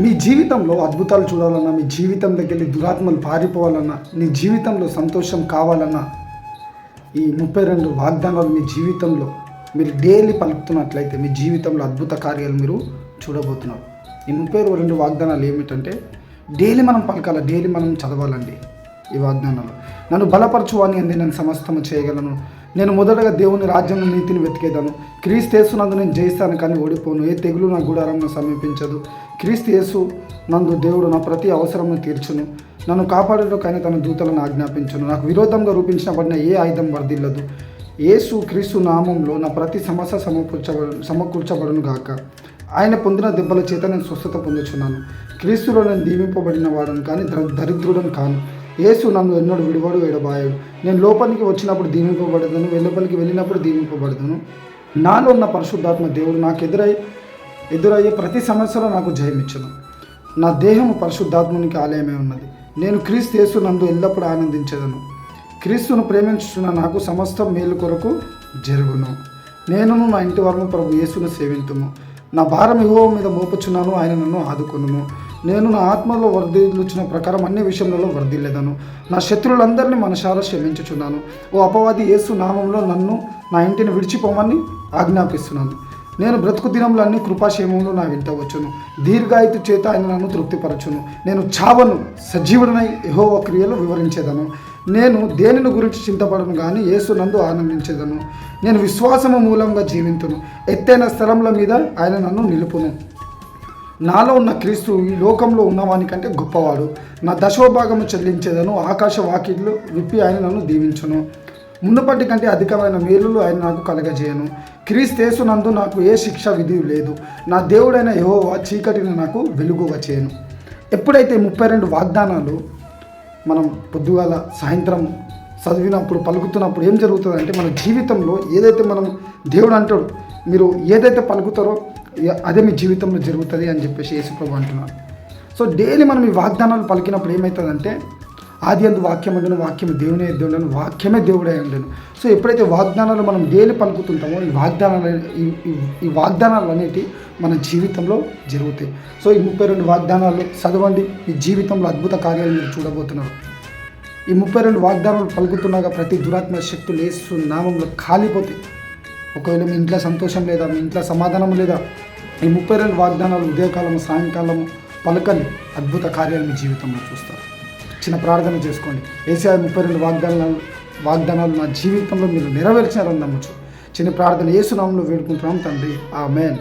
మీ జీవితంలో అద్భుతాలు చూడాలన్నా, మీ జీవితంలోకి వెళ్ళి దురాత్మలు పారిపోవాలన్నా, మీ జీవితంలో సంతోషం కావాలన్నా, ఈ 32 వాగ్దానాలు మీ జీవితంలో మీరు డైలీ పలుకుతున్నట్లయితే మీ జీవితంలో అద్భుత కార్యాలు మీరు చూడబోతున్నారు. ఈ 32 వాగ్దానాలు ఏమిటంటే డైలీ మనం పలకాలి, డైలీ మనం చదవాలండి. ఈ వాగ్దానాలు నన్ను బలపరచువాని అంది, నేను సమస్తము చేయగలను. నేను మొదటగా దేవుని రాజ్యం నీతిని వెతికేదాను. క్రీస్తు యేసు నందు నేను జయిస్తాను కానీ ఓడిపోను. ఏ తెగులు నా గుడారంను సమీపించదు. క్రీస్తు యేసు నందు దేవుడు నా ప్రతి అవసరమును తీర్చును. నన్ను కాపాడుటకైనా తన దూతలను ఆజ్ఞాపించును. నాకు విరోధంగా రూపించబడిన ఏ ఆయుధం వర్ధిల్లదు. యేసు క్రీస్తు నామంలో నా ప్రతి సమస్య సమకూర్చబడును గాక. ఆయన పొందిన దెబ్బల చేత నేను స్వస్థత పొందుచున్నాను. క్రీస్తులో నేను దీవింపబడిన వాడను కానీ దరిద్రుడను కాను. యేసు నన్ను ఎన్నడూ విడివాడు ఎడబాయాడు. నేను లోపలికి వచ్చినప్పుడు దీవింపబడదును, వెలుపలికి వెళ్ళినప్పుడు దీవింపబడదును. నాలో ఉన్న పరిశుద్ధాత్మ దేవుడు నాకు ఎదురయ్యే ప్రతి సమస్యలో నాకు జయమిచ్చును. నా దేహము పరిశుద్ధాత్మునికి ఆలయమే ఉన్నది. నేను క్రీస్తు యేసు నందు ఎల్లప్పుడూ ఆనందించేదను. క్రీస్తును ప్రేమించుచున్న నాకు సమస్తం మేలు కొరకు జరుగును. నేనును నా ఇంటి వారును ప్రభు యేసును సేవింతుము. నా భారం యెహోవా మీద మోపుచున్నాను, ఆయన నన్ను ఆదుకొనును. నేను నా ఆత్మలో వర్ధిల్లుచున్న ప్రకారం అన్ని విషయంలో వర్ధిల్లేదను. నా శత్రువులందరినీ మనసారా క్షమించుచున్నాను. ఓ అపవాది, యేసు నామంలో నన్ను నా ఇంటిని విడిచిపోమని ఆజ్ఞాపిస్తున్నాను. నేను బ్రతుకు దినంలో అన్ని కృపాక్షేమంలో నా వెంట వచ్చును. దీర్ఘాయుతు చేత ఆయన నన్ను తృప్తిపరచును. నేను చావను, సజీవుడనై యెహోవా క్రియలు వివరించేదను. నేను దేనిని గురించి చింతపడను కానీ యేసు నందు ఆనందించేదను. నేను విశ్వాసము మూలంగా జీవింతును. ఎత్తైన స్థలముల మీద ఆయన నన్ను నిలుపును. నాలో ఉన్న క్రీస్తు ఈ లోకంలో ఉన్నవానికంటే గొప్పవాడు. నా దశోభాగము చెల్లించేదను. ఆకాశ వాకిట్లు విప్పి ఆయన నన్ను దీవించును. మునుపటి కంటే అధికమైన మేలులు ఆయన నాకు కలగజేయను. క్రీస్తు యేసు నందు నాకు ఏ శిక్ష విధి లేదు. నా దేవుడైన యెహోవా చీకటిని నాకు వెలుగుగా చేయను. ఎప్పుడైతే 32 వాగ్దానాలు మనం పొద్దుగాల సాయంత్రం చదివినప్పుడు పలుకుతున్నప్పుడు ఏం జరుగుతుందంటే మన జీవితంలో ఏదైతే మనం దేవుడు అంటాడు, మీరు ఏదైతే పలుకుతారో అదే మీ జీవితంలో జరుగుతుంది అని చెప్పేసి యేసుప్రభు అంటున్నాడు. సో డైలీ మనం ఈ వాగ్దానాలు పలికినప్పుడు ఏమవుతుందంటే ఆది అందు వాక్యం ఉండను, వాక్యము దేవునే ఉండను, వాక్యమే దేవుడే ఉండను. సో ఎప్పుడైతే వాగ్దానాలు మనం డైలీ పలుకుతుంటామో ఈ వాగ్దానాలు అనేవి మన జీవితంలో జరుగుతాయి. సో ఈ 32 వాగ్దానాలు చదవండి. మీ జీవితంలో అద్భుత కార్యాలు మీరు చూడబోతున్నారు. ఈ 32 వాగ్దానాలు పలుకుతున్నాగా ప్రతి దురాత్మ శక్తులు యేసు నామంలో కాలిపోతాయి. ఒకవేళ మీ ఇంట్లో సంతోషం లేదా, మీ ఇంట్లో సమాధానం లేదా, ఈ 32 వాగ్దానాలు ఉదయకాలము సాయంకాలము పలకండి. అద్భుత కార్యాలు మీ జీవితంలో చూస్తారు. చిన్న ప్రార్థన చేసుకోండి. యేసయ్యా 32 వాగ్దానాలు నా జీవితంలో మీరు నెరవేర్చారని నమ్మచ్చు. చిన్న ప్రార్థన యేసు నామములో వేడుకుంటున్నాం తండ్రి, ఆమేన్.